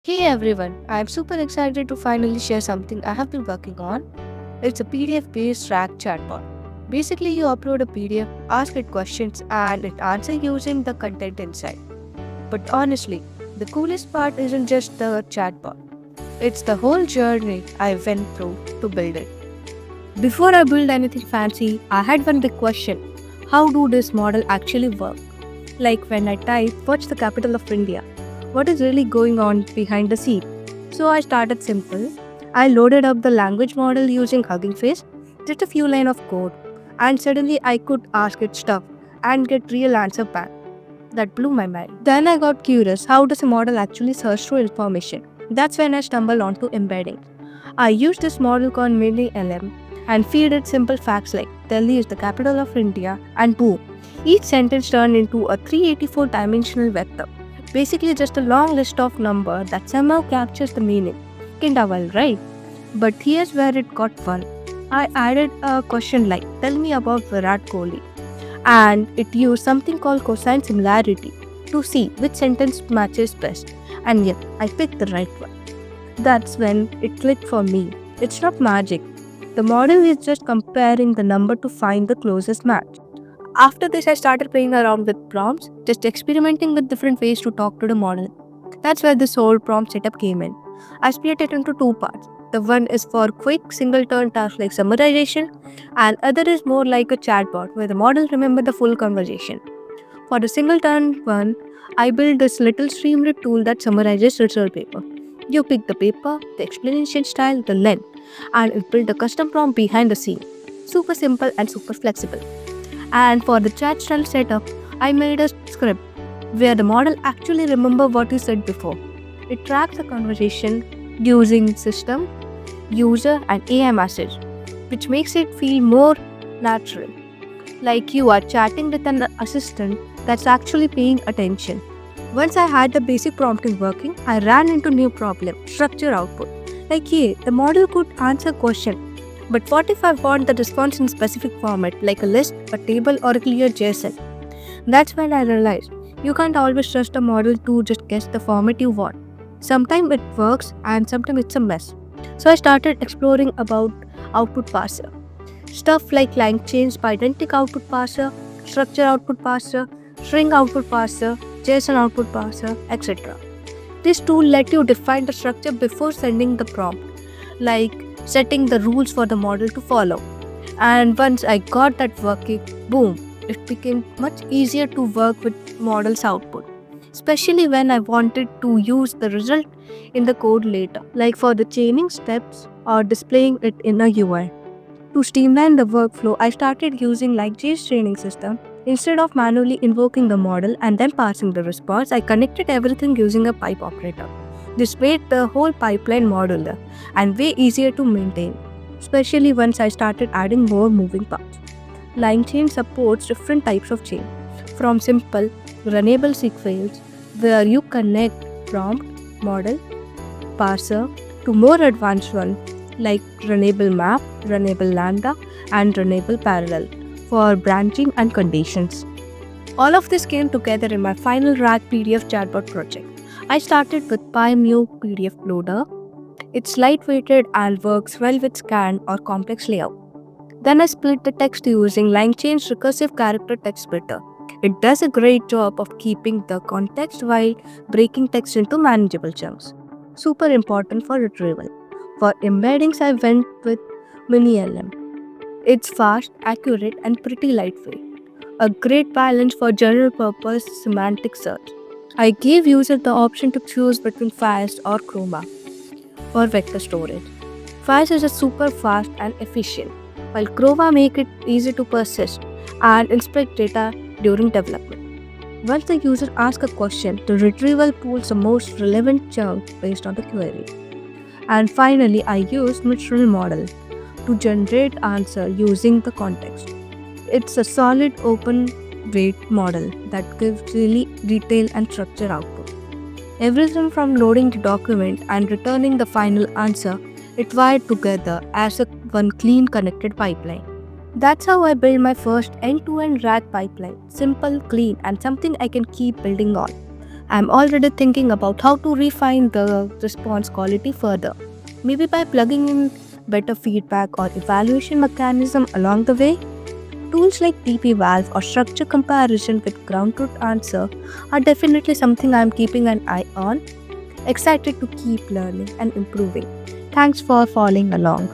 Hey everyone, I'm super excited to finally share something I have been working on. It's a PDF based RAG chatbot. Basically, you upload a PDF, ask it questions, and it answers using the content inside. But honestly, the coolest part isn't just the chatbot, it's the whole journey I went through to build it. Before I build anything fancy, I had one big question: how do this model actually work? Like when I type, what's the capital of India? What is really going on behind the scene? So I started simple. I loaded up the language model using Hugging Face, just a few lines of code, and suddenly I could ask it stuff and get real answer back. That blew my mind. Then I got curious, how does a model actually search through information? That's when I stumbled onto embedding. I used this model called Mini LM and feed it simple facts like Delhi is the capital of India and boom. Each sentence turned into a 384 dimensional vector. Basically just a long list of numbers that somehow captures the meaning. Kinda well, right? But here's where it got fun. I added a question like tell me about Virat Kohli and it used something called cosine similarity to see which sentence matches best. And yet I picked the right one. That's when it clicked for me. It's not magic. The model is just comparing the number to find the closest match. After this, I started playing around with prompts, just experimenting with different ways to talk to the model. That's where this whole prompt setup came in. I split it into two parts. The one is for quick single turn tasks like summarization, and other is more like a chatbot where the model remember the full conversation. For the single turn one, I built this little Streamlit tool that summarizes research paper. You pick the paper, the explanation style, the length, and it built a custom prompt behind the scene. Super simple and super flexible. And for the chat style setup, I made a script where the model actually remember what you said before. It tracks the conversation using system, user, and AI message, which makes it feel more natural, like you are chatting with an assistant that's actually paying attention. Once I had the basic prompting working, I ran into new problem, structure output. Like yeah, the model could answer question, but what if I want the response in specific format, like a list, a table, or a clear JSON? That's when I realized you can't always trust a model to just guess the format you want. Sometimes it works and sometimes it's a mess. So I started exploring about output parser. Stuff like line change, Pydantic output parser, structure output parser, string output parser, JSON output parser, etc. This tool let you define the structure before sending the prompt, like setting the rules for the model to follow. And once I got that working, boom, it became much easier to work with model's output, especially when I wanted to use the result in the code later, like for the chaining steps or displaying it in a UI. To streamline the workflow, I started using LikeJS training system. Instead of manually invoking the model and then passing the response, I connected everything using a pipe operator. This made the whole pipeline modular and way easier to maintain, especially once I started adding more moving parts. LineChain supports different types of chain, from simple, runnable sequence where you connect prompt, model, parser to more advanced ones like runnable map, runnable lambda, and runnable parallel for branching and conditions. All of this came together in my final RAG PDF chatbot project. I started with PyMu PDF Loader. It's lightweighted and works well with scan or complex layout. Then I split the text using LangChain's recursive character text splitter. It does a great job of keeping the context while breaking text into manageable chunks. Super important for retrieval. For embeddings, I went with MiniLM. It's fast, accurate, and pretty lightweight. A great balance for general purpose semantic search. I gave users the option to choose between Fast or Chroma for vector storage. Fast is a super fast and efficient, while Chroma make it easy to persist and inspect data during development. Once the user asks a question, the retrieval pulls the most relevant chunk based on the query. And finally, I used Mistral model to generate answer using the context. It's a solid open weight model that gives really detail and structure output. Everything from loading the document and returning the final answer, it wired together as a one clean connected pipeline. That's how I built my first end-to-end RAG pipeline. Simple, clean, and something I can keep building on. I'm already thinking about how to refine the response quality further. Maybe by plugging in better feedback or evaluation mechanism along the way. Tools like TP Valve or structure comparison with ground truth answer are definitely something I'm keeping an eye on. Excited to keep learning and improving. Thanks for following along.